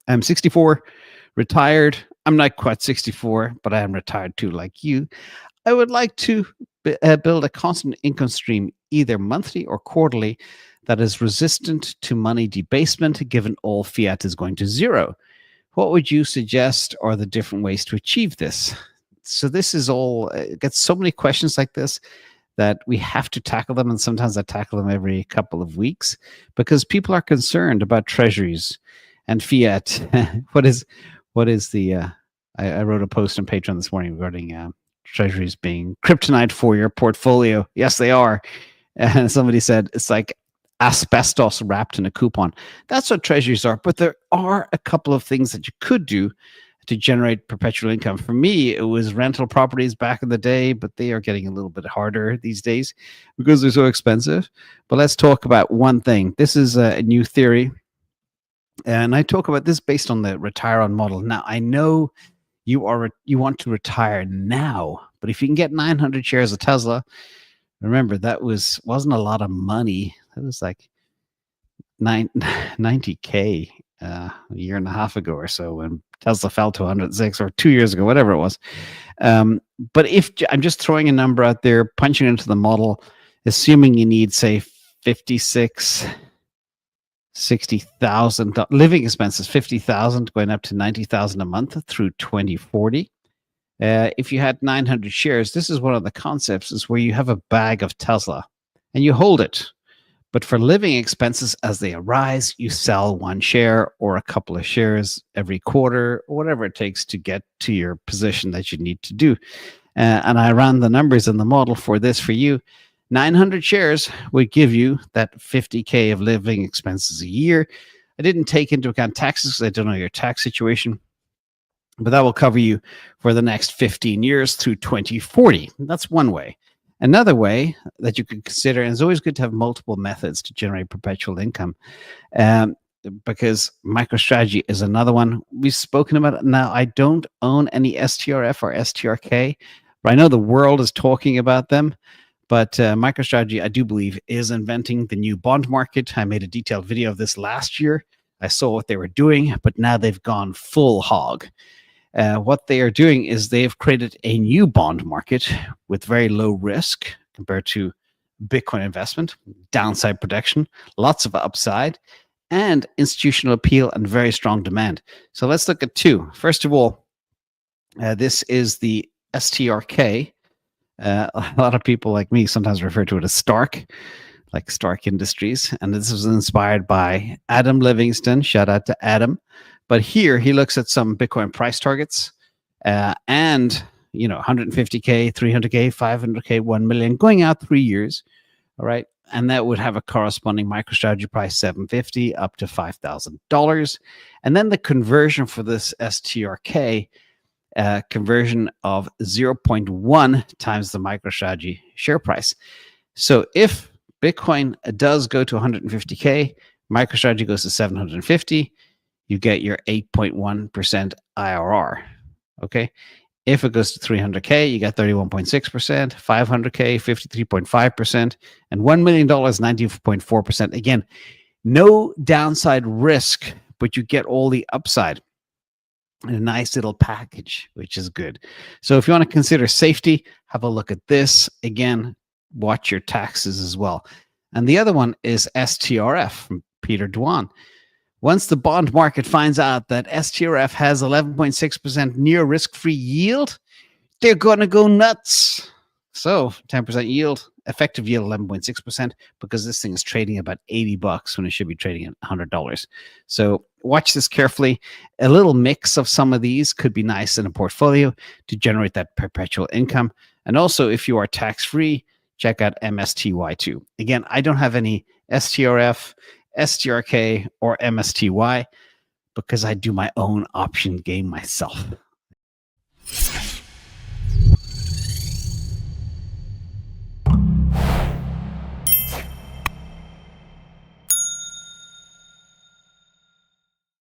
I'm 64, retired. I'm not quite 64, but I am retired too, like you. I would like to build a constant income stream, either monthly or quarterly, that is resistant to money debasement, given all fiat is going to zero. What would you suggest are the different ways to achieve this? So this is all, it gets so many questions like this that we have to tackle them. And sometimes I tackle them every couple of weeks because people are concerned about treasuries and fiat. what is the, I wrote a post on Patreon this morning regarding treasuries being kryptonite for your portfolio. Yes, they are. And somebody said it's like asbestos wrapped in a coupon. That's what treasuries are. But there are a couple of things that you could do to generate perpetual income. For me, it was rental properties back in the day, but they are getting a little bit harder these days because they're so expensive. But let's talk about one thing. This is a new theory, and I talk about this based on the retire on model. Now, I know you want to retire now, but if you can get 900 shares of Tesla, remember that wasn't a lot of money. It was like 90K a year and a half ago or so when Tesla fell to 106, or 2 years ago, whatever it was. But if I'm just throwing a number out there, punching into the model, assuming you need, say, 60,000 living expenses, 50,000 going up to 90,000 a month through 2040. If you had 900 shares, this is one of the concepts, is where you have a bag of Tesla and you hold it. But for living expenses as they arise, you sell one share or a couple of shares every quarter, or whatever it takes to get to your position that you need to do. And I ran the numbers in the model for this for you. 900 shares would give you that 50K of living expenses a year. I didn't take into account taxes because I don't know your tax situation, but that will cover you for the next 15 years through 2040. That's one way. Another way that you could consider, and it's always good to have multiple methods to generate perpetual income, because MicroStrategy is another one. We've spoken about it. Now, I don't own any STRF or STRK, but I know the world is talking about them. But MicroStrategy, I do believe, is inventing the new bond market. I made a detailed video of this last year. I saw what they were doing, but now they've gone full hog. What they are doing is they've created a new bond market with very low risk compared to Bitcoin investment, downside protection, lots of upside, and institutional appeal and very strong demand. So let's look at two. First of all, this is the STRK. A lot of people like me sometimes refer to it as Stark, like Stark Industries. And this was inspired by Adam Livingston. Shout out to Adam. But here he looks at some Bitcoin price targets and, 150K, 300K, 500K, 1 million going out 3 years. All right. And that would have a corresponding MicroStrategy price, $750 up to $5,000. And then the conversion for this STRK, conversion of 0.1 times the MicroStrategy share price. So if Bitcoin does go to 150K, MicroStrategy goes to 750, you get your 8.1% IRR. Okay. If it goes to 300K, you get 31.6%, 500K, 53.5%, and $1 million, 90.4%. Again, no downside risk, but you get all the upside in a nice little package, which is good. So if you want to consider safety, have a look at this. Again, watch your taxes as well. And the other one is STRF from Peter Dwan. Once the bond market finds out that STRF has 11.6% near risk-free yield, they're going to go nuts. So 10% yield, effective yield 11.6%, because this thing is trading about $80 when it should be trading at $100. So watch this carefully. A little mix of some of these could be nice in a portfolio to generate that perpetual income. And also, if you are tax-free, check out MSTY too. Again, I don't have any STRF, STRK, or MSTY because I do my own option game myself.